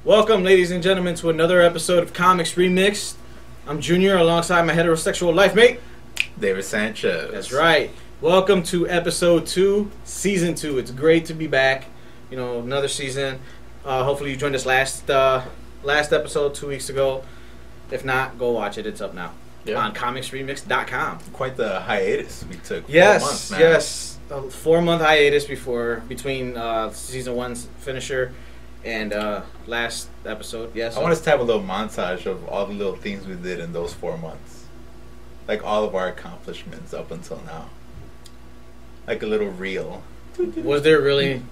Welcome, ladies and gentlemen, to another episode of Comics Remixed. I'm Junior alongside my heterosexual life mate, David Sanchez. That's right. Welcome to episode 2, season 2. It's great to be back. You know, another season. Hopefully you joined us last episode 2 weeks ago. If not, go watch it. It's up now on comicsremix.com. Quite the hiatus we took. Yes, 4 months now. yes. A 4-month hiatus between season 1's finisher and last episode. Yes. I want us to have a little montage of all the little things we did in those 4 months. Like all of our accomplishments up until now. Like a little reel. Was there really?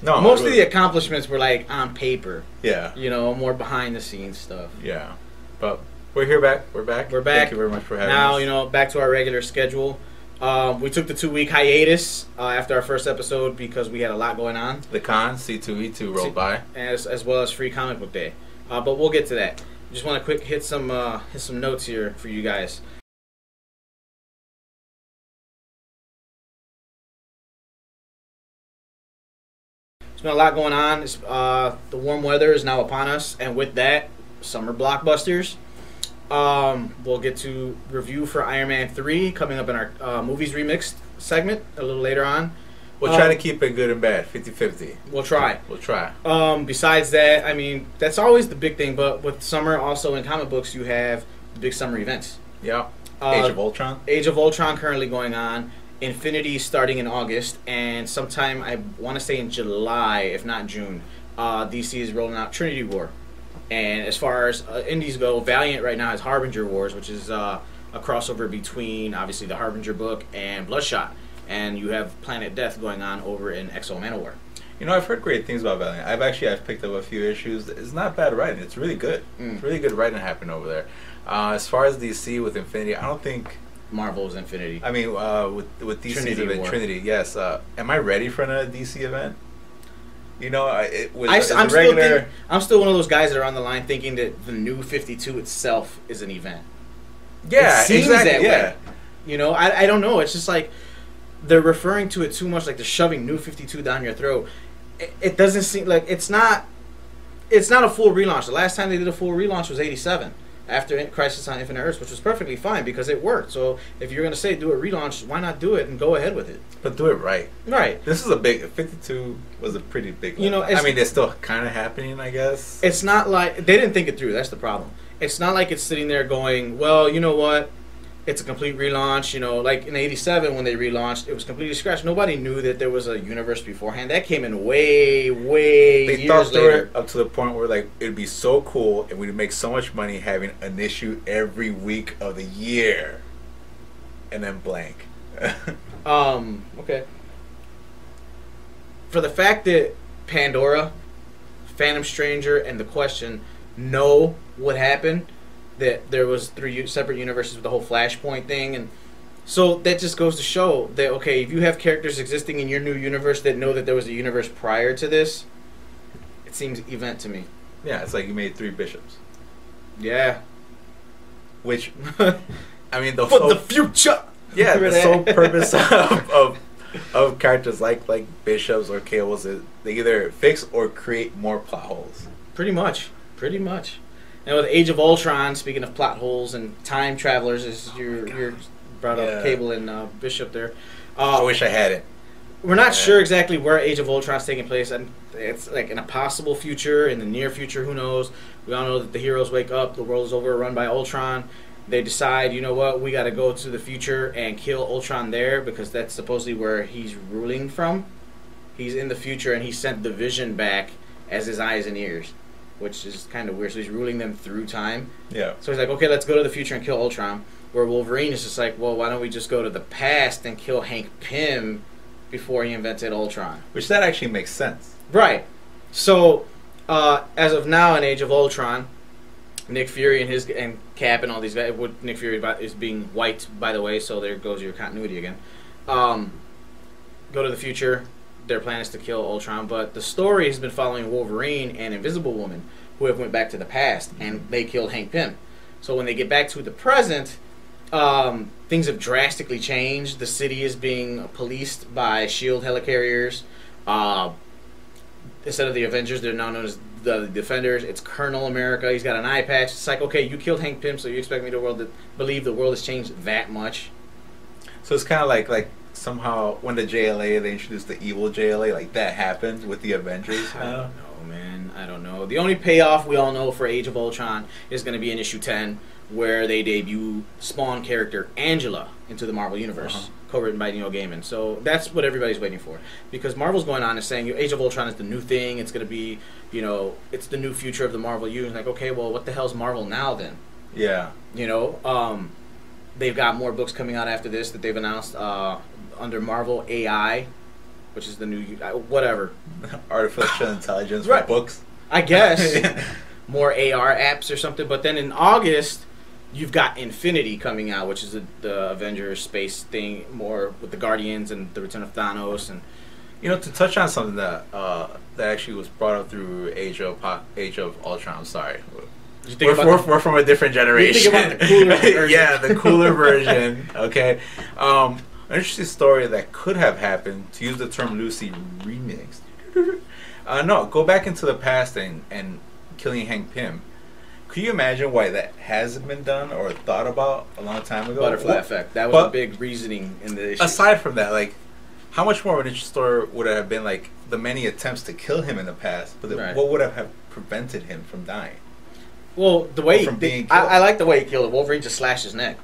No. Most of the accomplishments were like on paper. Yeah. You know, more behind the scenes stuff. Yeah. But we're here back. We're back. We're back. Thank you very much for having us. Now, you know, back to our regular schedule. We took the 2-week hiatus after our first episode because we had a lot going on. The con, C2E2 rolled by. As well as Free Comic Book Day. But we'll get to that. Just want to quick hit some notes here for you guys. There's been a lot going on. The warm weather is now upon us, and with that, summer blockbusters. We'll get to review for Iron Man 3 coming up in our Movies Remixed segment a little later on. We'll try to keep it good and bad, 50-50. We'll try. We'll try. Besides that, I mean, that's always the big thing, but with summer, also in comic books, you have the big summer events. Yeah. Age of Ultron. Age of Ultron currently going on. Infinity starting in August, and sometime I want to say in July, if not June, DC is rolling out Trinity War. And as far as indies go, Valiant right now has Harbinger Wars, which is a crossover between obviously the Harbinger book and Bloodshot, and you have Planet Death going on over in Exo Manowar. You know, I've heard great things about Valiant. I've picked up a few issues. It's not bad writing. It's really good. It's really good writing happening over there. As far as DC with Infinity, I don't think Marvel's Infinity. I mean, with DC's event, Trinity, yes. Am I ready for another DC event? You know, I'm still one of those guys that are on the line thinking that the New 52 itself is an event. Yeah, it seems exactly. That way. You know, I don't know. It's just like they're referring to it too much, like they're shoving New 52 down your throat. It doesn't seem like it's not a full relaunch. The last time they did a full relaunch was '87. After Crisis on Infinite Earths, which was perfectly fine because it worked. So if you're going to say do a relaunch, why not do it and go ahead with it? But do it right. Right. This is 52 was a pretty big You know, I mean, it's still kind of happening, I guess. It's not like, they didn't think it through. That's the problem. It's not like it's sitting there going, well, you know what? It's a complete relaunch. You know, like in '87 when they relaunched, it was completely scratched. Nobody knew that there was a universe beforehand. That came in way they years later. Up to the point where like it'd be so cool and we'd make so much money having an issue every week of the year, and then blank. Okay. For the fact that Pandora, Phantom Stranger, and The Question know what happened, that there was 3 separate universes with the whole Flashpoint thing, and so that just goes to show that, okay, if you have characters existing in your new universe that know that there was a universe prior to this, it seems event to me. Yeah, it's like you made 3 bishops. Yeah. Which, I mean, for the future! Yeah, the sole purpose of characters like bishops or cables is they either fix or create more plot holes. Pretty much. And with Age of Ultron, speaking of plot holes and time travelers, as you brought up Cable and Bishop there. I wish I had it. We're not sure exactly where Age of Ultron is taking place, and it's like in a possible future, in the near future, who knows. We all know that the heroes wake up, the world is overrun by Ultron. They decide, you know what, we got to go to the future and kill Ultron there because that's supposedly where he's ruling from. He's in the future and he sent the Vision back as his eyes and ears, which is kind of weird. So he's ruling them through time. Yeah. So he's like, okay, let's go to the future and kill Ultron. Where Wolverine is just like, well, why don't we just go to the past and kill Hank Pym before he invented Ultron? Which that actually makes sense. Right. So, as of now in Age of Ultron, Nick Fury and Cap and all these guys, Nick Fury is being white, by the way, so there goes your continuity again. Go to the future. Their plan is to kill Ultron, but the story has been following Wolverine and Invisible Woman, who have went back to the past, and they killed Hank Pym. So when they get back to the present, things have drastically changed. The city is being policed by SHIELD helicarriers. instead of the Avengers, they're now known as the Defenders. It's Colonel America. He's got an eye patch. It's like, okay, you killed Hank Pym, so you expect me to believe the world has changed that much? So it's kind of like somehow when the JLA, they introduced the evil JLA, like that happened with the Avengers. I don't know, man. I don't know. The only payoff we all know for Age of Ultron is going to be in issue 10, where they debut Spawn character Angela into the Marvel Universe, co-written by Neil Gaiman. So that's what everybody's waiting for, because Marvel's going on and saying Age of Ultron is the new thing. It's going to be, you know, it's the new future of the Marvel universe. Like, okay, well, what the hell's Marvel now then? Yeah. You know, they've got more books coming out after this that they've announced under Marvel AI, which is the new whatever Artificial intelligence Right. for books. I guess. More AR apps or something. But then in August, you've got Infinity coming out, which is the Avengers space thing, more with the Guardians and the Return of Thanos. And You know, to touch on something that that actually was brought up through Age of Ultron. I'm sorry, we're from a different generation. You think about the cooler version. Yeah, the cooler version. Okay, an interesting story that could have happened, to use the term loosely, remixed. No, go back into the past and killing Hank Pym. Could you imagine why that hasn't been done or thought about a long time ago? Butterfly effect. That was a big reasoning in the issue. Aside from that, like, how much more of an interesting story would it have been, like, the many attempts to kill him in the past, but Right. what would have prevented him from dying? Well, the way From being killed. I like the way he killed it. Wolverine just slashed his neck.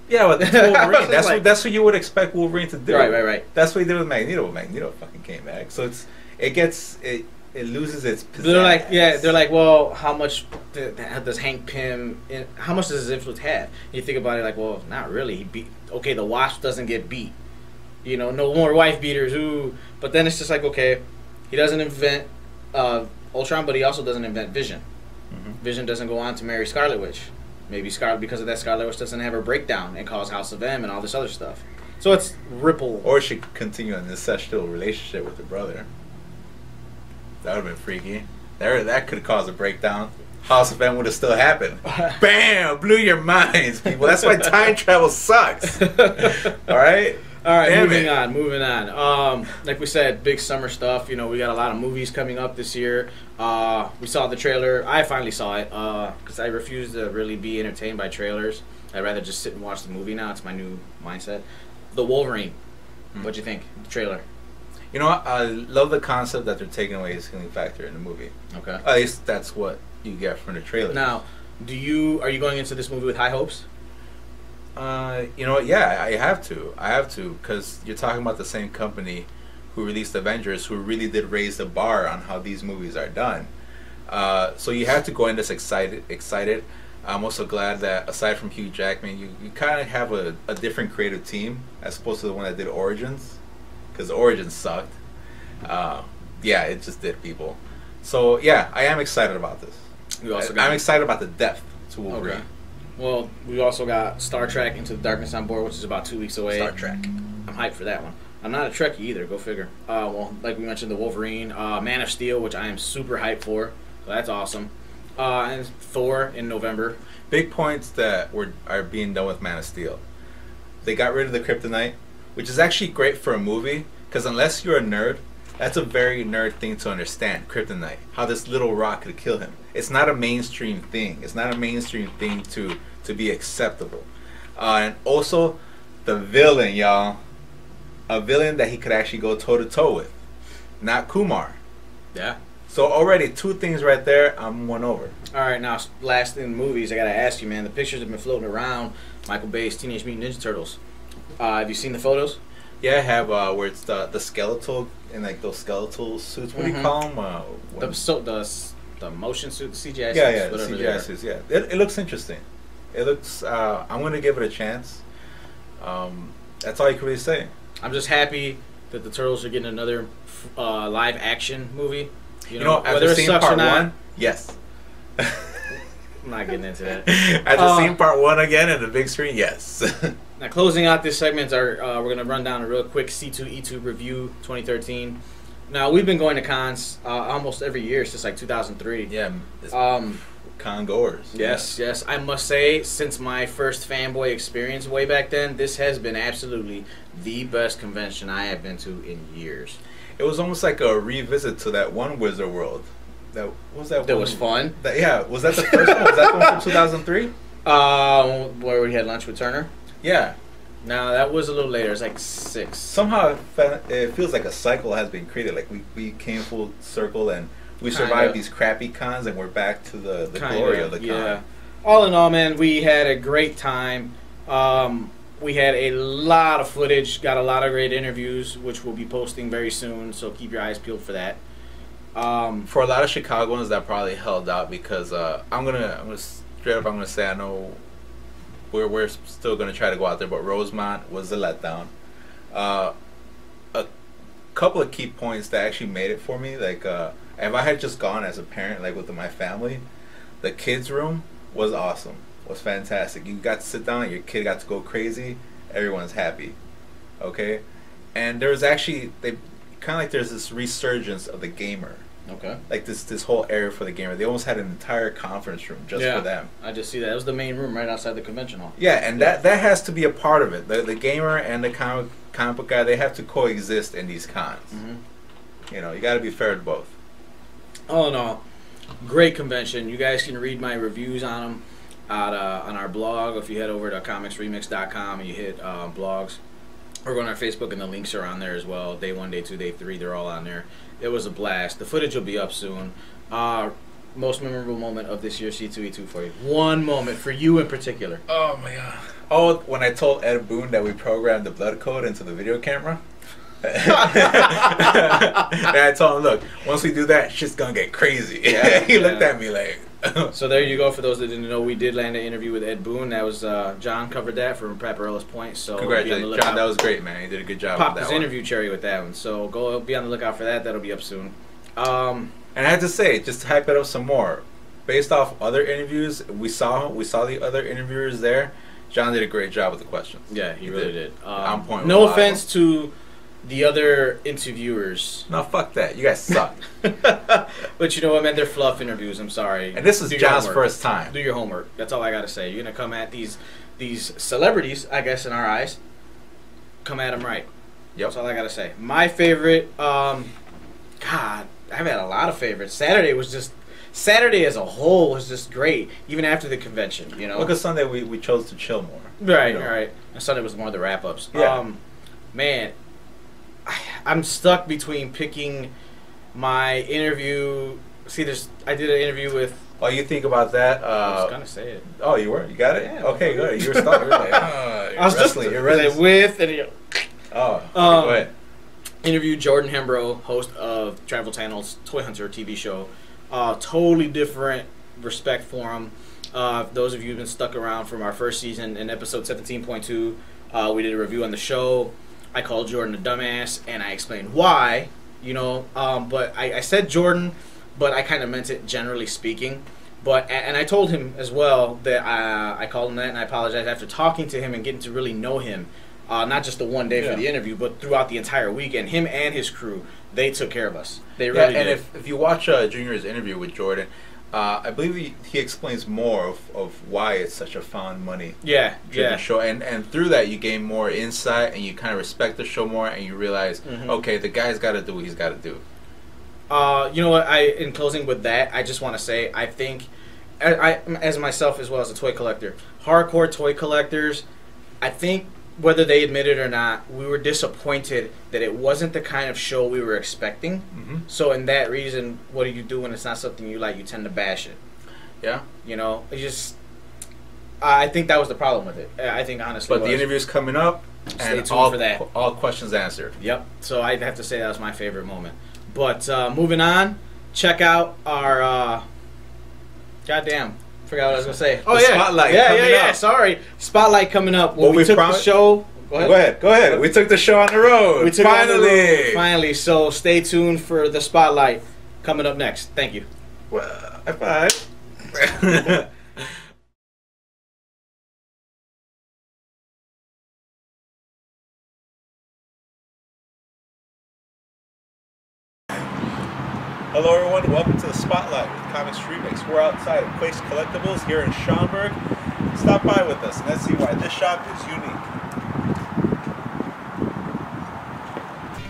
Yeah, well, that's Wolverine. Like- That's what you would expect Wolverine to do. Right. That's what he did with Magneto. Magneto fucking came back. So it loses its pizzazz. They're like, well, how much does Hank Pym? How much does his influence have? You think about it, like, well, not really. He beat. Okay, the Wasp doesn't get beat. You know, no more wife beaters. Ooh, but then it's just like, okay, he doesn't invent Ultron, but he also doesn't invent Vision. Mm-hmm. Vision doesn't go on to marry Scarlet Witch. Maybe because of that, Scarlet Witch doesn't have her breakdown and cause House of M and all this other stuff. So it's ripple. Or she could continue an incestual relationship with her brother. That would have been freaky. That could have caused a breakdown. House of M would have still happened. Bam! Blew your minds, people. That's why time travel sucks. Alright? Alright, moving on. Like we said, big summer stuff. You know, we got a lot of movies coming up this year. We saw the trailer. I finally saw it because I refuse to really be entertained by trailers. I'd rather just sit and watch the movie now. It's my new mindset. The Wolverine. What'd you think? The trailer. You know what? I love the concept that they're taking away his healing factor in the movie. Okay. At least that's what you get from the trailer. Now, are you going into this movie with high hopes? You know what? Yeah, I have to, because you're talking about the same company who released Avengers, who really did raise the bar on how these movies are done. So you have to go in this excited. I'm also glad that aside from Hugh Jackman, you kind of have a different creative team as opposed to the one that did Origins, because Origins sucked. Yeah, it just did, people. So yeah, I am excited about this. I'm excited about the depth to Wolverine. Okay. Well, we also got Star Trek Into the Darkness on board, which is about 2 weeks away. Star Trek. I'm hyped for that one. I'm not a Trekkie either. Go figure. Well, like we mentioned, the Wolverine, Man of Steel, which I am super hyped for. So that's awesome. And Thor in November. Big points that are being done with Man of Steel. They got rid of the kryptonite, which is actually great for a movie, because unless you're a nerd, that's a very nerd thing to understand, kryptonite. How this little rock could kill him. It's not a mainstream thing. It's not a mainstream thing to be acceptable. And also, the villain, y'all. A villain that he could actually go toe-to-toe with. Not Kumar. Yeah. So already, 2 things right there, I'm won over. Alright, now, last in movies, I gotta ask you, man. The pictures have been floating around. Michael Bay's Teenage Mutant Ninja Turtles. Have you seen the photos? Yeah, I have where it's the skeletal, in like those skeletal suits. What do you call them? The motion suit, the CGI suits, Yeah, the whatever they CGI are. suits, yeah. It looks interesting. It looks, I'm going to give it a chance. That's all you can really say. I'm just happy that the Turtles are getting another live action movie. You know, after seeing part 1, yes. I'm not getting into that. After seeing part 1 again in the big screen, yes. Now, closing out this segment, we're going to run down a real quick C2E2 review 2013. Now, we've been going to cons almost every year since like 2003. Yeah. Con goers. Yes. I must say, since my first fanboy experience way back then, this has been absolutely the best convention I have been to in years. It was almost like a revisit to that one Wizard World. That was that. That one, was fun. Yeah, was that the first one? Was that the one from 2003? Where we had lunch with Turner. Yeah. No, that was a little later. It's like 6. Somehow it feels like a cycle has been created. Like we came full circle and we survived these crappy cons and we're back to the glory of the con. Yeah. All in all, man, we had a great time. We had a lot of footage, got a lot of great interviews, which we'll be posting very soon. So keep your eyes peeled for that. For a lot of Chicagoans, that probably held out because I'm gonna straight up, I'm gonna say I know we're still gonna try to go out there, but Rosemont was a letdown. A couple of key points that actually made it for me, like if I had just gone as a parent, like with my family, the kids' room was awesome, was fantastic. You got to sit down, your kid got to go crazy, everyone's happy, okay? And there was actually there's this resurgence of the gamer. Okay. Like this whole area for the gamer. They almost had an entire conference room just for them. I just see that. It was the main room right outside the convention hall. Yeah, and that has to be a part of it. The gamer and the comic book guy, they have to coexist in these cons. Mm-hmm. You know, you got to be fair to both. All in all, great convention. You guys can read my reviews on them on our blog. If you head over to comicsremix.com and you hit blogs, or go on our Facebook and the links are on there as well. Day 1, Day 2, Day 3, they're all on there. It was a blast. The footage will be up soon. Most memorable moment of this year's C2E2 for you. One moment for you in particular. Oh my god. Oh, when I told Ed Boon that we programmed the blood code into the video camera. And I told him, look, once we do that, shit's gonna get crazy. Yeah, he looked at me like. So there you go. For those that didn't know, we did land an interview with Ed Boon. That was John covered that from Paparolla's Point. So congratulations, John. That was great, man. He did a good job. Popped with that his interview cherry with that one. So go be on the lookout for that. That'll be up soon. And I have to say, just to hype it up some more, based off other interviews, we saw the other interviewers there. John did a great job with the questions. Yeah, he really did. On point. No offense to the other interviewers. No, fuck that. You guys suck. But you know what, man? They're fluff interviews. I'm sorry. And this is John's first time. Do your homework. That's all I gotta say. You're gonna come at these celebrities, I guess, in our eyes. Come at them right. Yep. That's all I gotta say. My favorite. God, I've had a lot of favorites. Saturday as a whole was just great, even after the convention. You know. Look at Sunday. We chose to chill more. Right. You know? Right. And Sunday was more of the wrap ups. Yeah. Man. I'm stuck between picking my interview. See, I did an interview with. Oh, you think about that? I was gonna say it. Oh, you were? You got it? Yeah. Okay, good. You were stuck. You were like, I was wrestling. You're wrestling with and. Oh, go ahead. Interviewed Jordan Hembrough, host of Travel Channel's Toy Hunter TV show. Totally different respect for him. Those of you who've been stuck around from our first season in episode 17.2, we did a review on the show. I called Jordan a dumbass, and I explained why, you know. But I said Jordan, but I kind of meant it generally speaking. And I told him as well that I called him that, and I apologize after talking to him and getting to really know him, not just the one day for the interview, but throughout the entire week. And him and his crew, they took care of us. They really did. And if you watch Junior's interview with Jordan, I believe he explains more of why it's such a found money driven show, and through that you gain more insight and you kind of respect the show more, and you realize, okay, the guy's got to do what he's got to do. You know what? In closing with that, I just want to say, I think, I as myself as well as a toy collector, hardcore toy collectors, I think whether they admit it or not, we were disappointed that it wasn't the kind of show we were expecting. So in that reason, what do you do when it's not something you like? You tend to bash it. Yeah. You know, it just, I think that was the problem with it. I think honestly. But the interview's coming up, stay tuned for that. All questions answered. Yep. So I'd have to say that was my favorite moment. But moving on, check out our, goddamn. Forgot what I was gonna say. Oh, yeah. Spotlight. Yeah. Sorry. Spotlight coming up. Well, we took the show. Go ahead. We took the show on the road. We took it finally. So stay tuned for the Spotlight coming up next. Thank you. Well, high five. Hello everyone, welcome to the Spotlight with Comics Remix. We're outside of Quake Collectibles here in Schaumburg. Stop by with us and let's see why this shop is unique.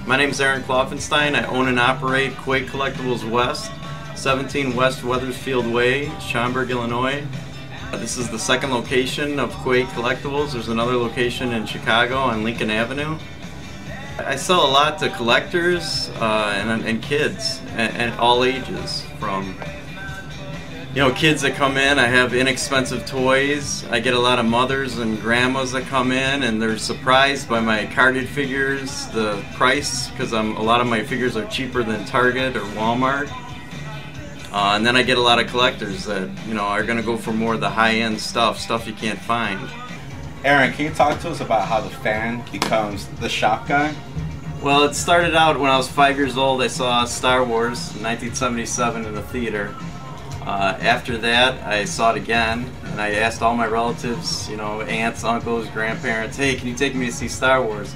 My name is Aaron Kloffenstein. I own and operate Quake Collectibles West, 17 West Weathersfield Way, Schaumburg, Illinois. This is the second location of Quake Collectibles. There's another location in Chicago on Lincoln Avenue. I sell a lot to collectors and kids and all ages, from kids that come in. I have inexpensive toys. I get a lot of mothers and grandmas that come in and they're surprised by my carded figures, the price, because a lot of my figures are cheaper than Target or Walmart. And then I get a lot of collectors that are going to go for more of the high-end stuff you can't find. Aaron, can you talk to us about how the fan becomes the shop guy? Well, it started out when I was 5 years old. I saw Star Wars in 1977 in the theater. After that, I saw it again, and I asked all my relatives, aunts, uncles, grandparents, hey, can you take me to see Star Wars?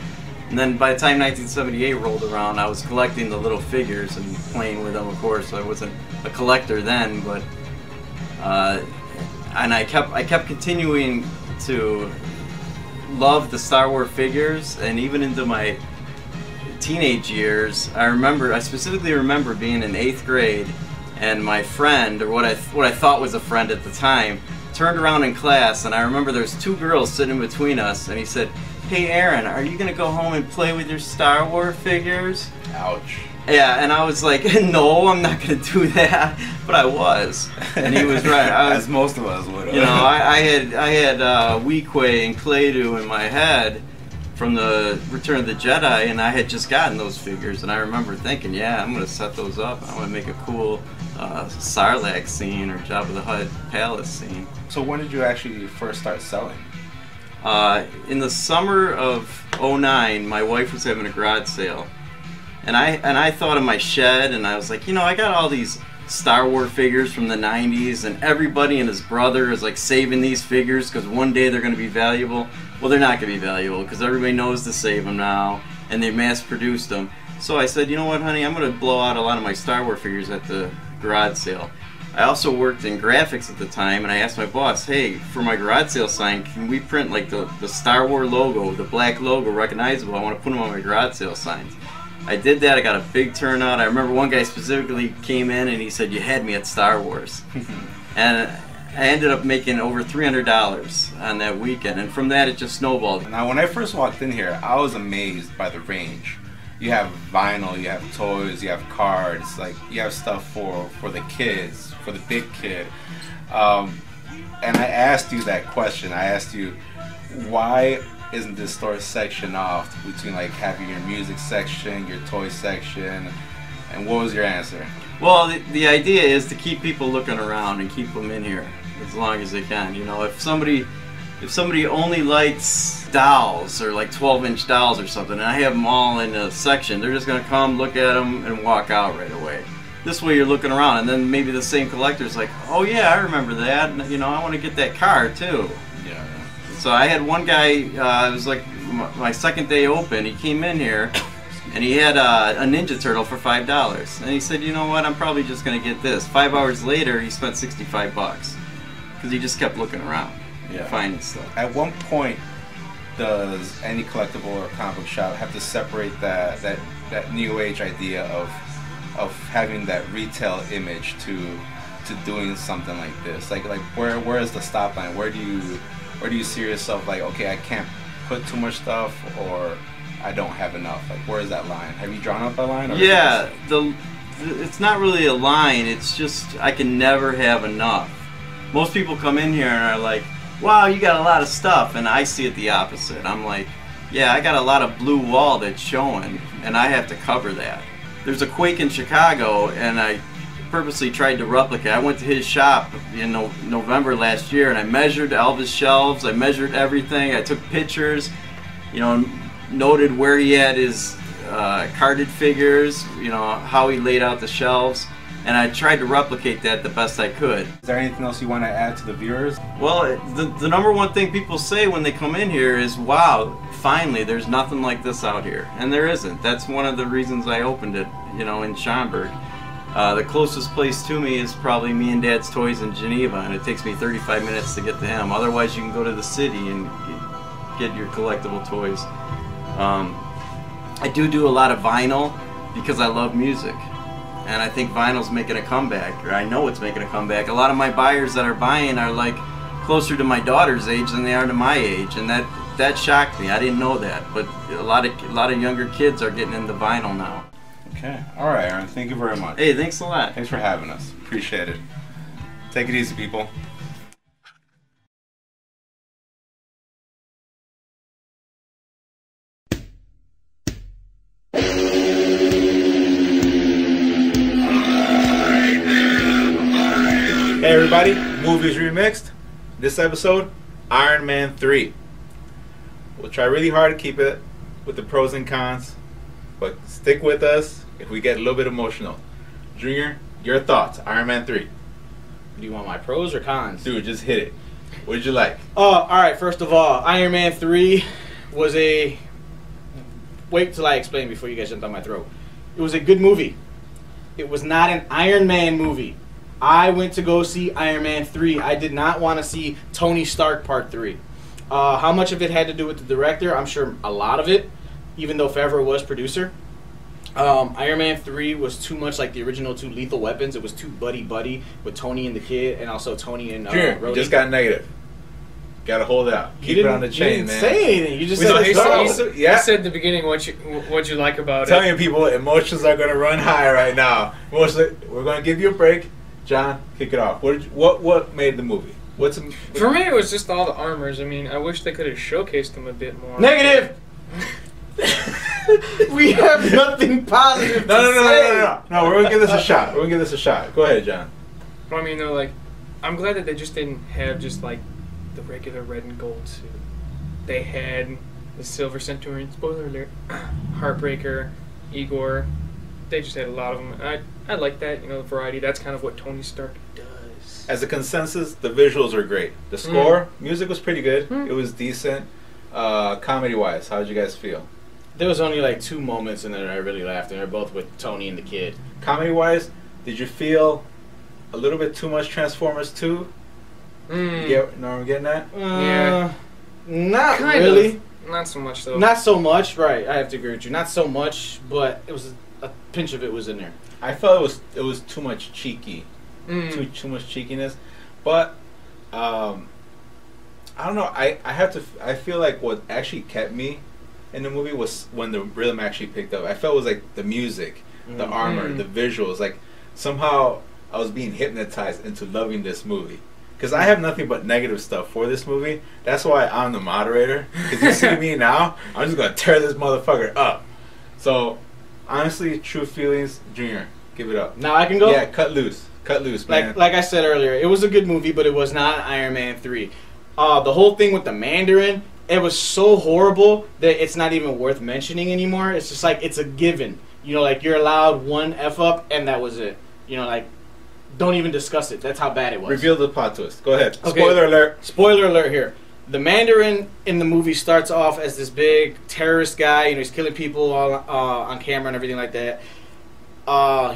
And then by the time 1978 rolled around, I was collecting the little figures and playing with them, of course. I wasn't a collector then, but and I kept continuing to love the Star Wars figures, and even into my teenage years, I specifically remember being in 8th grade, and my friend, or what I thought was a friend at the time, turned around in class, and I remember there was 2 girls sitting between us, and he said, hey Aaron, are you gonna go home and play with your Star Wars figures? Ouch. Yeah, and I was like, no, I'm not gonna do that, but I was, and he was right. As most of us would have. I had Weequay and Clay-Doh in my head from the Return of the Jedi, and I had just gotten those figures, and I remember thinking, yeah, I'm gonna set those up. I want to make a cool Sarlacc scene or Jabba the Hutt palace scene. So when did you actually first start selling? In the summer of '09, my wife was having a garage sale, and I thought of my shed, and I was like, I got all these Star Wars figures from the '90s, and everybody and his brother is like saving these figures because one day they're going to be valuable. Well, they're not going to be valuable because everybody knows to save them now, and they mass-produced them. So I said, you know what, honey, I'm going to blow out a lot of my Star Wars figures at the garage sale. I also worked in graphics at the time, and I asked my boss, hey, for my garage sale sign, can we print like the Star Wars logo, the black logo, recognizable? I want to put them on my garage sale signs. I did that. I got a big turnout. I remember one guy specifically came in and he said, you had me at Star Wars. And I ended up making over $300 on that weekend, and from that it just snowballed. Now, when I first walked in here, I was amazed by the range. You have vinyl, you have toys, you have cards, like you have stuff for the kids, for the big kid. And I asked you that question. I asked you, why isn't this store sectioned off between like having your music section, your toy section, and what was your answer? Well, the idea is to keep people looking around and keep them in here as long as they can. If somebody only likes dolls or like 12-inch dolls or something, and I have them all in a section, they're just going to come, look at them, and walk out right away. This way you're looking around, and then maybe the same collector's like, oh yeah, I remember that, and I want to get that car too. Yeah. So I had one guy, it was like my second day open, he came in here, and he had a Ninja Turtle for $5. And he said, you know what, I'm probably just going to get this. 5 hours later, he spent $65 because he just kept looking around, finding stuff. At one point, does any collectible or comic book shop have to separate that new age idea of having that retail image to doing something like this? Like where is the stop line? Where do you see yourself like, okay, I can't put too much stuff, or I don't have enough? Like, where is that line? Have you drawn up that line? Or yeah, it's not really a line. It's just I can never have enough. Most people come in here and are like, wow, you got a lot of stuff, and I see it the opposite. I'm like, yeah, I got a lot of blue wall that's showing, and I have to cover that. There's a Quake in Chicago, and I purposely tried to replicate. I went to his shop in November last year, and I measured Elvis shelves. I measured everything. I took pictures, noted where he had his carded figures, how he laid out the shelves, and I tried to replicate that the best I could. Is there anything else you want to add to the viewers? Well, the number one thing people say when they come in here is, wow, finally, there's nothing like this out here. And there isn't. That's one of the reasons I opened it, in Schaumburg. The closest place to me is probably me and Dad's Toys in Geneva, and it takes me 35 minutes to get to him. Otherwise, you can go to the city and get your collectible toys. I do a lot of vinyl because I love music. And I think vinyl's making a comeback, or I know it's making a comeback. A lot of my buyers that are buying are like closer to my daughter's age than they are to my age, and that shocked me. I didn't know that, but a lot of younger kids are getting into vinyl now. Okay. All right, Aaron. Thank you very much. Hey, thanks a lot. Thanks for having us. Appreciate it. Take it easy, people. Hey everybody, Movies Remixed. This episode, Iron Man 3. We'll try really hard to keep it with the pros and cons, but stick with us if we get a little bit emotional. Junior, your thoughts, Iron Man 3. Do you want my pros or cons? Dude, just hit it. What did you like? Alright, first of all, Iron Man 3 was a... Wait till I explain before you guys jump down my throat. It was a good movie. It was not an Iron Man movie. I went to go see Iron Man 3. I did not want to see Tony Stark Part 3. How much of it had to do with the director? I'm sure a lot of it, even though Favreau was producer. Iron Man 3 was too much like the original two Lethal Weapons. It was too buddy-buddy with Tony and the kid, and also Tony and Junior, you just got negative. Gotta hold out. Keep it on the chain, man. You didn't say anything. You just said he yeah. said at the beginning what you like about Telling you people, emotions are gonna run high right now. We're gonna give you a break. John, kick it off. What made the movie? For me, it was just all the armors. I mean, I wish they could have showcased them a bit more. Negative! We have nothing positive No, we're gonna give this a shot. Go ahead, John. But I mean, though, like, I'm glad that they just didn't have just, like, the regular red and gold suit. They had the Silver Centurion, spoiler alert, Heartbreaker, Igor. They just had a lot of them. I like that, the variety. That's kind of what Tony Stark does. As a consensus, the visuals are great. The score, music was pretty good. It was decent. Comedy-wise, how did you guys feel? There was only like 2 moments in there that I really laughed, and they're both with Tony and the kid. Comedy-wise, did you feel a little bit too much Transformers 2? You know what I'm getting at? Yeah. Not kind really. Of. Not so much, though. Not so much, right. I have to agree with you. Not so much, but it was a pinch of it was in there. I felt it was too much cheeky. Too much cheekiness. But I don't know. I feel like what actually kept me in the movie was when the rhythm actually picked up. I felt it was like the music, the armor, the visuals. Like somehow I was being hypnotized into loving this movie. Because I have nothing but negative stuff for this movie. That's why I'm the moderator. Because you see me now, I'm just going to tear this motherfucker up. So, honestly, true feelings, Junior, give it up. Now I can go? Yeah, cut loose. Cut loose, man. Like I said earlier, it was a good movie, but it was not Iron Man 3. The whole thing with the Mandarin, it was so horrible that it's not even worth mentioning anymore. It's just like, it's a given. Like you're allowed one F-up, and that was it. Don't even discuss it. That's how bad it was. Reveal the plot twist. Go ahead. Okay. Spoiler alert. Spoiler alert here. The Mandarin in the movie starts off as this big terrorist guy. He's killing people all, on camera and everything like that.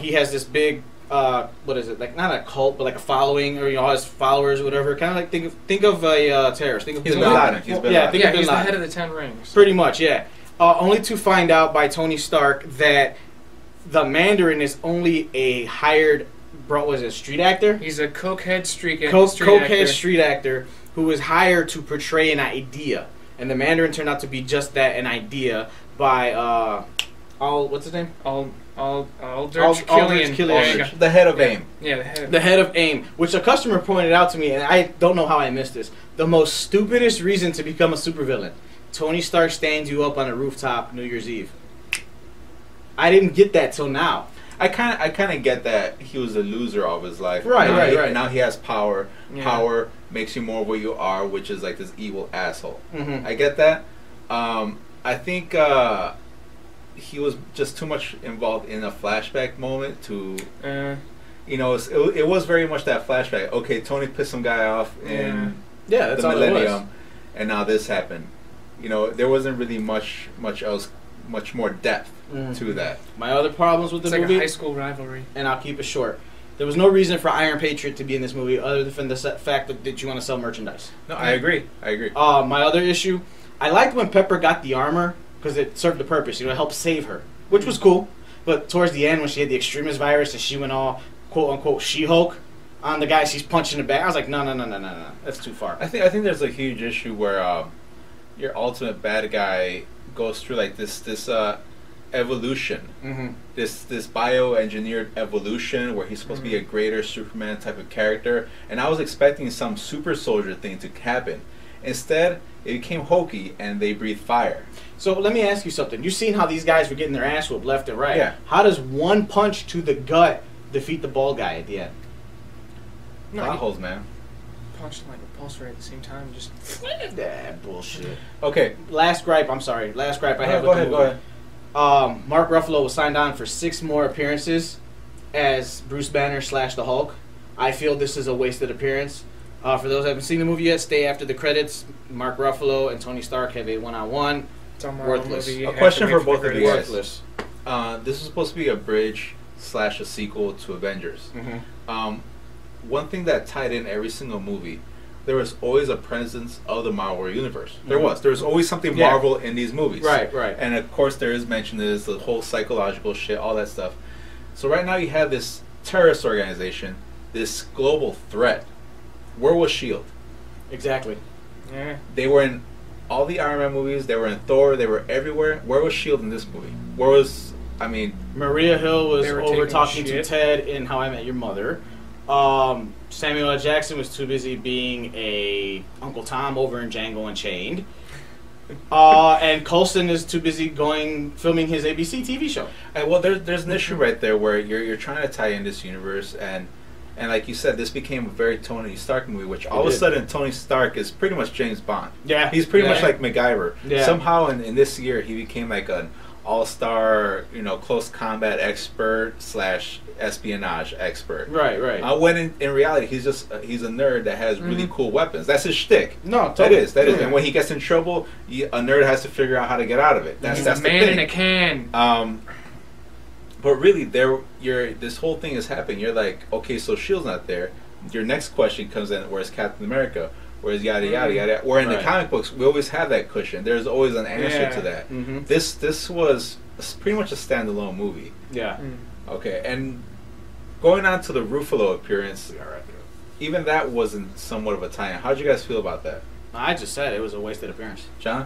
He has this big, what is it? Like not a cult, but like a following, or all his followers or whatever. Kind of like think of a terrorist. Think of Bin Laden. He's Bin Laden. He's the head of the 10 Rings. Pretty much, yeah. Only to find out by Tony Stark that the Mandarin is only a hired, street actor? He's a cokehead street actor who was hired to portray an idea. And the Mandarin turned out to be just that, an idea, by, what's his name? Aldrich Killian. The head of AIM. Yeah, the head. The head of AIM, which a customer pointed out to me, and I don't know how I missed this. The most stupidest reason to become a supervillain. Tony Stark stands you up on a rooftop New Year's Eve. I didn't get that till now. I kind of get that he was a loser all of his life. Right. Now he has power. Yeah. Power makes you more what you are, which is like this evil asshole. I get that. I think he was just too much involved in a flashback moment to... it was very much that flashback. Okay, Tony pissed some guy off in that's the all it was. Millennium, and now this happened. There wasn't really much else, much more depth to that. My other problems with the movie... movie... It's like a high school rivalry. And I'll keep it short. There was no reason for Iron Patriot to be in this movie other than the fact that you want to sell merchandise. No, I agree. My other issue... I liked when Pepper got the armor, because it served the purpose. You know, it helped save her, which was cool. But towards the end, when she had the extremist virus and she went all quote unquote She-Hulk on the guy she's punching the back, I was like, no, that's too far. I think there's a huge issue where your ultimate bad guy goes through like this evolution, this bioengineered evolution where he's supposed to be a greater Superman type of character, and I was expecting some super soldier thing to happen. Instead, it became hokey and they breathe fire. So let me ask you something. You've seen how these guys were getting their ass whooped left and right. Yeah. How does one punch to the gut defeat the bald guy at the end? No, Plot he holes, man. punched like a pulse rate at the same time. Just That bullshit. Okay. Last gripe I have Go with ahead. the movie. Mark Ruffalo was signed on for 6 more appearances as Bruce Banner / the Hulk. I feel this is a wasted appearance. For those who haven't seen the movie yet, stay after the credits. Mark Ruffalo and Tony Stark have a one-on-one. it's a Marvel Worthless. movie. You A have question to for wait both the of you credits. guys. Worthless. This is supposed to be a bridge / a sequel to Avengers. One thing that tied in every single movie, there was always a presence of the Marvel universe. There was always something Yeah. Marvel in these movies. Right. And of course there is mention is the whole psychological shit, all that stuff. So right now you have this terrorist organization, this global threat. Where was S.H.I.E.L.D.? Exactly. Yeah. They were in all the Iron Man movies, they were in Thor, they were everywhere. Where was S.H.I.E.L.D. in this movie? Where was, I mean... Maria Hill was They were over taking talking to shit. Ted in How I Met Your Mother. Samuel L. Jackson was too busy being a Uncle Tom over in Django Unchained. And Coulson is too busy filming his ABC TV show. Well, there's an issue right there where you're trying to tie in this universe, and like you said, this became a very Tony Stark movie, which all of a sudden Tony Stark is pretty much James Bond. Yeah. He's pretty much Yeah. like MacGyver. Yeah. Somehow in this year he became like an all-star, close combat expert / espionage expert. Right. When in reality he's a nerd that has really cool weapons. That's his shtick. No, That totally. is. And when he gets in trouble, a nerd has to figure out how to get out of it. That's He's that's a the man thing. in a can. But really, this whole thing is happening. You're like, okay, so S.H.I.E.L.D.'s not there. Your next question comes in: where's Captain America? Where's yada yada yada? Where in the comic books, we always have that cushion. There's always an answer to that. This was pretty much a standalone movie. Yeah. Okay, and going on to the Ruffalo appearance, even that wasn't somewhat of a tie-in. How'd you guys feel about that, I just said it was a wasted appearance. John?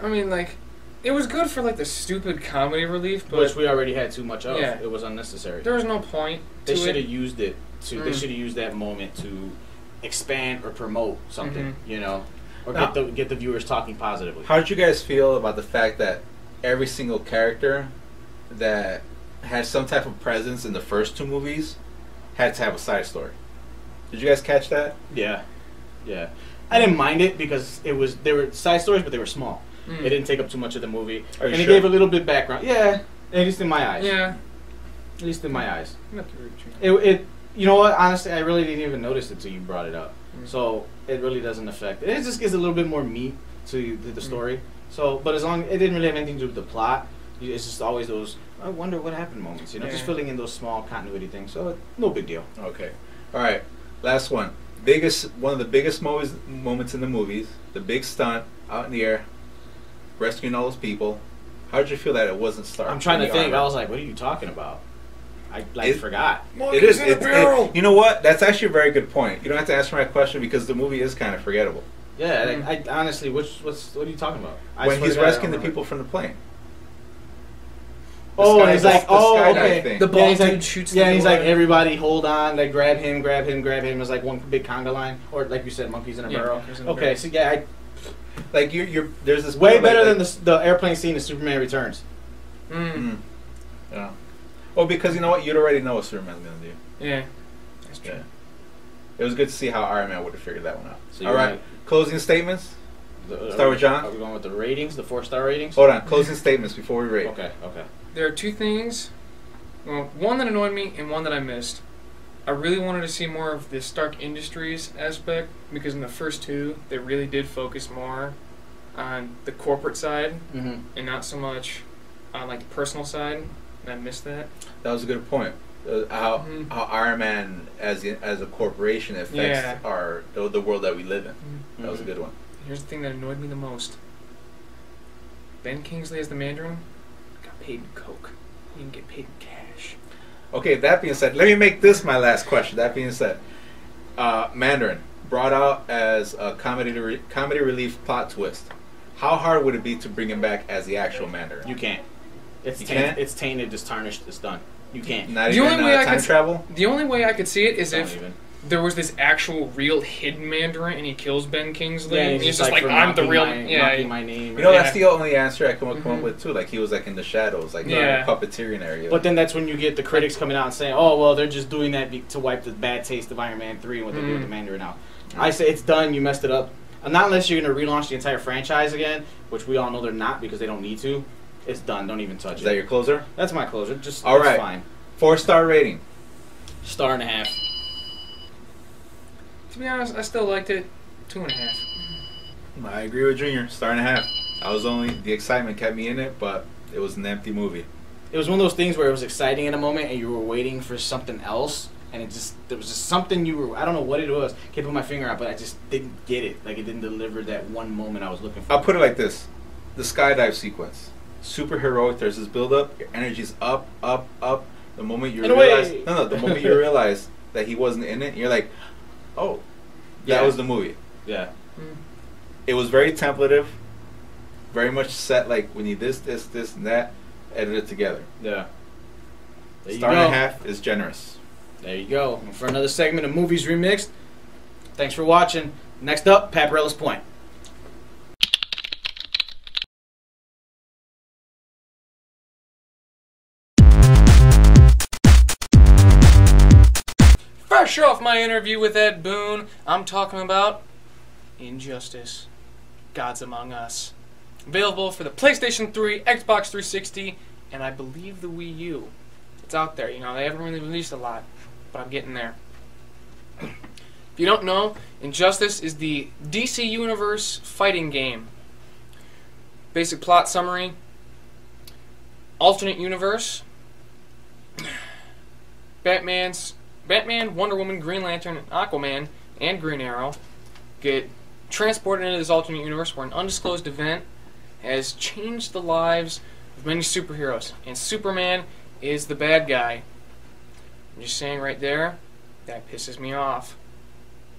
I mean, like, it was good for like the stupid comedy relief, but Which we already had too much of. Yeah. It was unnecessary. there was no point They to should it. have used it to. They should have used that moment to expand or promote something, or Now- get the viewers talking positively. How did you guys feel about the fact that every single character that had some type of presence in the first 2 movies had to have a side story? Did you guys catch that? Yeah. I didn't mind it because they were side stories, but they were small. It didn't take up too much of the movie, Are you and it sure? gave a little bit background. Yeah, at least in my eyes. Yeah. At least in my eyes. Not the root It you know what? Honestly, I really didn't even notice it till you brought it up. So it really doesn't affect it. It just gives a little bit more meat to the story. So, but as long it didn't really have anything to do with the plot. It's just always those I wonder what happened moments. Just Yeah. filling in those small continuity things. So no big deal. Okay. All right. Last one. One of the biggest moments in the movies. The big stunt out in the air, rescuing all those people. How did you feel that it wasn't Stark? I'm trying to in the think. armor? I was like, what are you talking about? I forgot. It is. You know what? That's actually a very good point. You don't have to answer my question because the movie is kind of forgettable. Yeah, I honestly, what are you talking about? I When swear he's to God, I rescuing don't the people remember. from the plane. Oh, and he's like, skydive okay. thing. The Yeah, bald he's like, dude shoots yeah, the he's door. like, everybody hold on, like grab him. It's like one big conga line, or like you said, monkeys in a Yeah, barrel. monkeys in a Okay, barrel. so yeah, Like you're there's this way point, better like, than the airplane scene in Superman Returns. Yeah. Well, because you know what, you'd already know what Superman's gonna do. Yeah. That's true. Yeah. It was good to see how Iron Man would have figured that one out. So All you're right, closing statements. Start Start with John. Are we going with the ratings, the 4-star ratings? Hold on, closing statements before we rate. Okay. There are 2 things. Well, one that annoyed me and one that I missed. I really wanted to see more of the Stark Industries aspect because in the first 2, they really did focus more on the corporate side and not so much on like the personal side. And I missed that. That was a good point. How Iron Man as a corporation affects the world that we live in. That was a good one. Here's the thing that annoyed me the most. Ben Kingsley as the Mandarin got paid in coke. He didn't get paid in cash. Okay, that being said, let me make this my last question. That being said, Mandarin brought out as a comedy relief plot twist. How hard would it be to bring him back as the actual Mandarin? You can't. It's You tainted. can't? It's tainted. It's tarnished. It's done. You can't. Not The even only way I time could- travel? The only way I could see it is Don't if even. there was this actual real hidden Mandarin and he kills Ben Kingsley. Yeah, and he's he's just like, for I'm the mocking real. mocking my name. You know, Yeah. that's the only answer I can come Mhm. up with, too. Like, he was, like, in the shadows, like, Yeah. puppeteering area. But then that's when you get the critics coming out and saying, "Oh, well, they're just doing that to wipe the bad taste of Iron Man 3 and what they do with the Mandarin now." I say it's done. You messed it up. Not unless you're going to relaunch the entire franchise again, which we all know they're not because they don't need to. It's done. Don't even touch Is it. that your closer? That's my closer. Just All it's right. fine. 4-star rating. 1.5 stars. To be honest, I still liked it. 2.5. I agree with Junior. 1.5 stars. I was only... The excitement kept me in it, but it was an empty movie. It was one of those things where it was exciting in a moment and you were waiting for something else. And there was just something you were, I don't know what it was. Can't put my finger out, but I just didn't get it. Like, it didn't deliver that one moment I was looking for. I'll put it like this. The skydive sequence. Super heroic. There's this build-up. Your energy's up, up, up. The moment you And realize... away! No, the moment you realize that he wasn't in it, you're like, oh, that Yeah. was the movie. Yeah. It was very templative. Very much set, like, we need this, and that. Edited together. Yeah. There you Star go. and a half is generous. There you go. And for another segment of Movies Remixed, thanks for watching. Next up, Paparella's Point. Fresh off my interview with Ed Boon, I'm talking about Injustice, Gods Among Us. Available for the PlayStation 3, Xbox 360, and I believe the Wii U. It's out there, you know, they haven't really released a lot, but I'm getting there. If you don't know, Injustice is the DC Universe fighting game. Basic plot summary: alternate universe. Batman, Wonder Woman, Green Lantern, Aquaman, and Green Arrow get transported into this alternate universe where an undisclosed event has changed the lives of many superheroes, and Superman is the bad guy. I'm just saying right there, that pisses me off.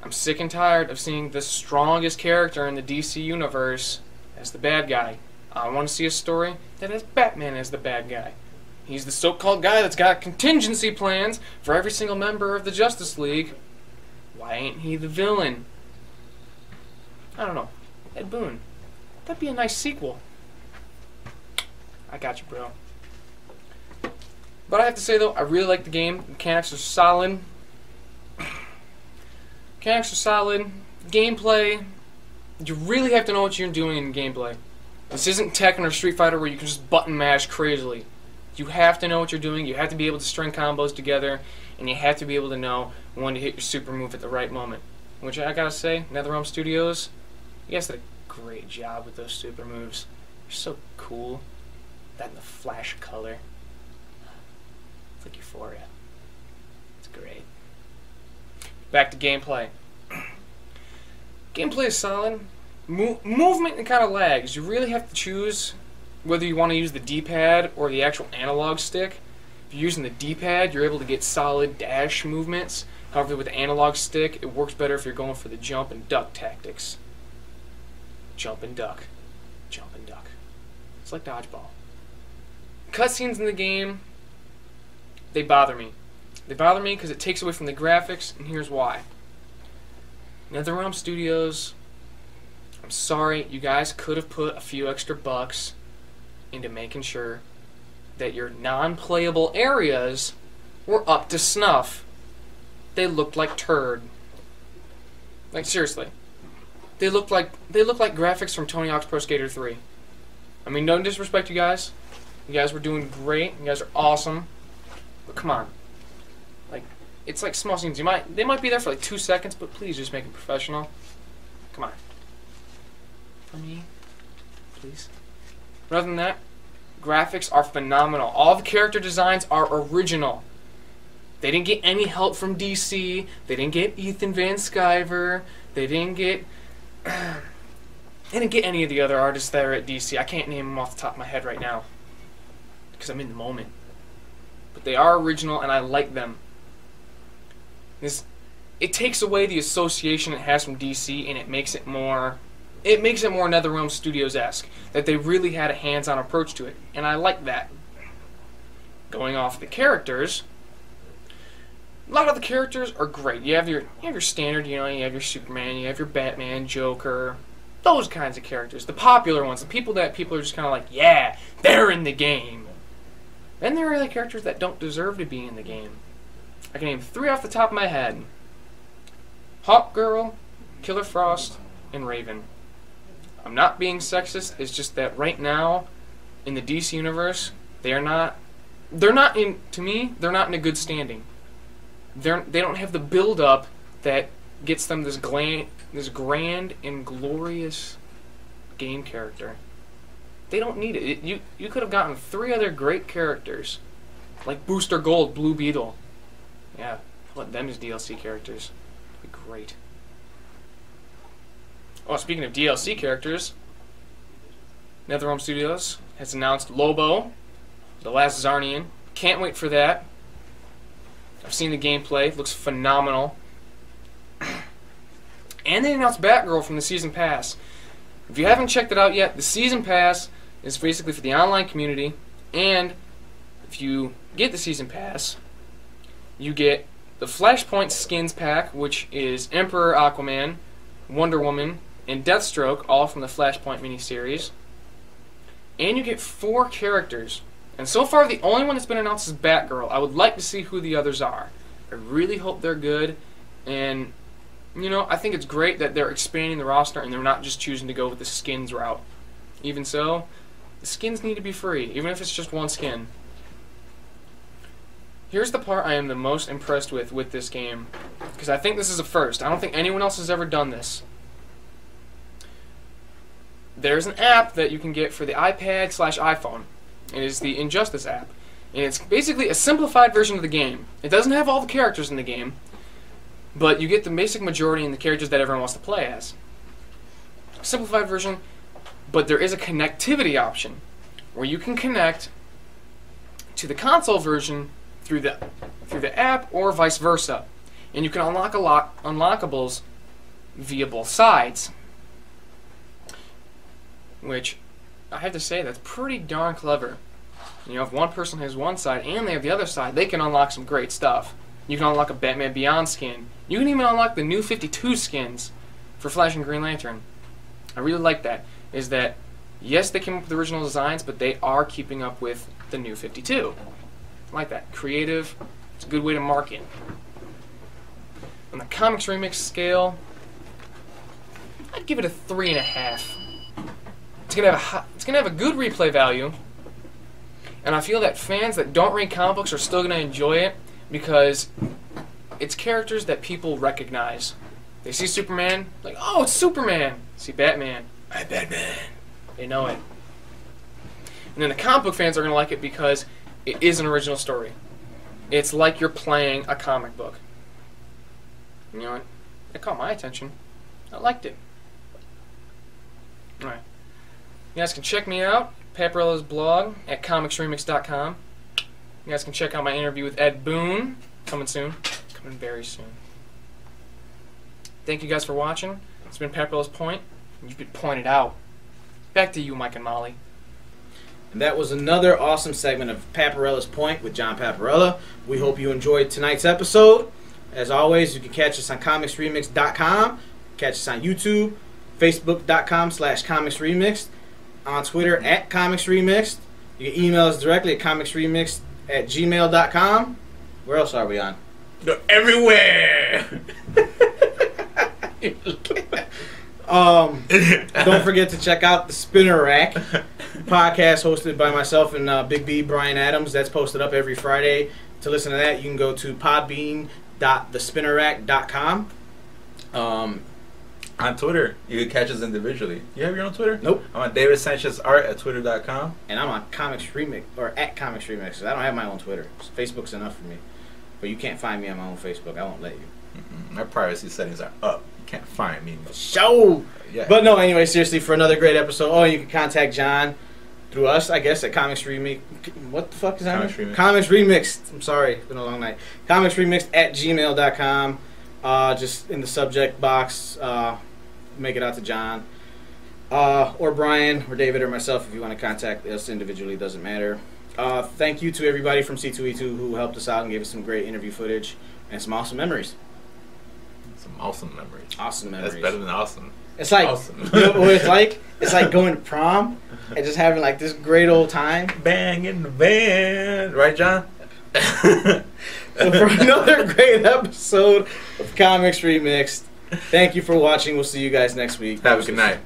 I'm sick and tired of seeing the strongest character in the DC universe as the bad guy. I want to see a story that has Batman as the bad guy. He's the so-called guy that's got contingency plans for every single member of the Justice League. Why ain't he the villain? I don't know. Ed Boon. That'd be a nice sequel. I got you, bro. But I have to say, though, I really like the game. The mechanics are solid. Gameplay, you really have to know what you're doing in gameplay. This isn't Tekken or Street Fighter where you can just button mash crazily. You have to know what you're doing, you have to be able to string combos together, and you have to be able to know when to hit your super move at the right moment. Which I gotta say, NetherRealm Studios, you guys did a great job with those super moves. They're so cool. That in the flash color. It's like Euphoria. It's great. Back to gameplay. Gameplay is solid. Movement kind of lags. You really have to choose whether you want to use the D-pad or the actual analog stick. If you're using the D-pad, you're able to get solid dash movements. However, with the analog stick, it works better if you're going for the jump and duck tactics. Jump and duck. Jump and duck. It's like dodgeball. Cutscenes in the game, they bother me. They bother me because it takes away from the graphics, and here's why. NetherRealm Studios, I'm sorry, you guys could have put a few extra bucks into making sure that your non-playable areas were up to snuff. They looked like turd. Like, seriously. They look like graphics from Tony Hawk's Pro Skater 3. I mean, no disrespect, you guys. You guys were doing great. You guys are awesome. But come on. Like, it's like small scenes. They might be there for like 2 seconds, but please just make it professional. Come on. For me, please. But other than that, graphics are phenomenal. All the character designs are original. They didn't get any help from DC. They didn't get Ethan Van Sciver. They didn't get I didn't get any of the other artists that are at DC. I can't name them off the top of my head right now because I'm in the moment. But they are original, and I like them. It takes away the association it has from DC, and it makes it more NetherRealm Studios-esque. That they really had a hands-on approach to it, and I like that. Going off the characters, a lot of the characters are great. You have your standard, you have your Superman, you have your Batman, Joker, those kinds of characters. The popular ones, the people that people are just kind of like, yeah, they're in the game. Then there are the characters that don't deserve to be in the game. I can name 3 off the top of my head. Hawkgirl, Killer Frost, and Raven. I'm not being sexist, it's just that right now, in the DC universe, they're not in a good standing. They don't have the build-up that gets them this grand and glorious game character. They don't need it. You could have gotten 3 other great characters, like Booster Gold, Blue Beetle. Yeah, let them as DLC characters. That'd be great. Oh, speaking of DLC characters, NetherRealm Studios has announced Lobo, the Last Zarnian. Can't wait for that. I've seen the gameplay. It looks phenomenal. And they announced Batgirl from the Season Pass. If you haven't checked it out yet, the Season Pass is basically for the online community. And if you get the Season Pass, you get the Flashpoint Skins Pack, which is Emperor Aquaman, Wonder Woman, and Deathstroke, all from the Flashpoint miniseries. And you get 4 characters. And so far, the only one that's been announced is Batgirl. I would like to see who the others are. I really hope they're good. And, I think it's great that they're expanding the roster and they're not just choosing to go with the skins route. Even so, the skins need to be free, even if it's just 1 skin. Here's the part I am the most impressed with this game, because I think this is a first. I don't think anyone else has ever done this. There's an app that you can get for the iPad/iPhone. It is the Injustice app. And it's basically a simplified version of the game. It doesn't have all the characters in the game, but you get the basic majority in the characters that everyone wants to play as. Simplified version, but there is a connectivity option where you can connect to the console version through the app or vice versa. And you can unlock unlockables via both sides. Which, I have to say, that's pretty darn clever. If one person has one side and they have the other side, they can unlock some great stuff. You can unlock a Batman Beyond skin. You can even unlock the new 52 skins for Flash and Green Lantern. I really like that. Is that, yes, they came up with the original designs, but they are keeping up with the new 52. I like that. Creative. It's a good way to market. On the Comics Remix scale, I'd give it a 3.5. It's gonna have a good replay value, and I feel that fans that don't read comic books are still gonna enjoy it because it's characters that people recognize. They see Superman, like, oh, it's Superman. See Batman, I'm Batman. They know it. And then the comic book fans are gonna like it because it is an original story. It's like you're playing a comic book. You know what? It caught my attention. I liked it. All right. You guys can check me out, Paparella's blog, at comicsremix.com. You guys can check out my interview with Ed Boon, coming soon. Coming very soon. Thank you guys for watching. It's been Paparella's Point, and you've been pointed out. Back to you, Mike and Molly. And that was another awesome segment of Paparella's Point with John Paparella. We hope you enjoyed tonight's episode. As always, you can catch us on comicsremix.com, catch us on YouTube, facebook.com/comicsremix, on Twitter at comicsremixed. You can email us directly at comicsremixed@gmail.com. Where else are we on? Everywhere! Don't forget to check out the Spinner Rack podcast hosted by myself and Big B Brian Adams. That's posted up every Friday. To listen to that, you can go to podbean.thespinnerrack.com. On Twitter, you can catch us individually. You have your own Twitter? Nope. I'm on David Sanchez Art at twitter.com. And I'm on Comics Remix, or at Comics Remix. I don't have my own Twitter. Facebook's enough for me. But you can't find me on my own Facebook. I won't let you. My privacy settings are up. can't find me. Show. Yeah. But no, anyway, seriously, for another great episode. Oh, you can contact John through us, I guess, at Comics Remix. What the fuck is that? Comics Remix. Comics Remixed. I'm sorry, it's been a long night. comicsremixed@gmail.com. Just in the subject box, make it out to John. Or Brian, or David, or myself if you want to contact us individually, doesn't matter. Thank you to everybody from C2E2 who helped us out and gave us some great interview footage and some awesome memories. Some awesome memories. Awesome memories. That's better than awesome. It's like, awesome. You know what it's like? It's like going to prom and just having like this great old time. Bang in the band. Right, John? So for another great episode of Comics Remixed, thank you for watching. We'll see you guys next week. Have a good night.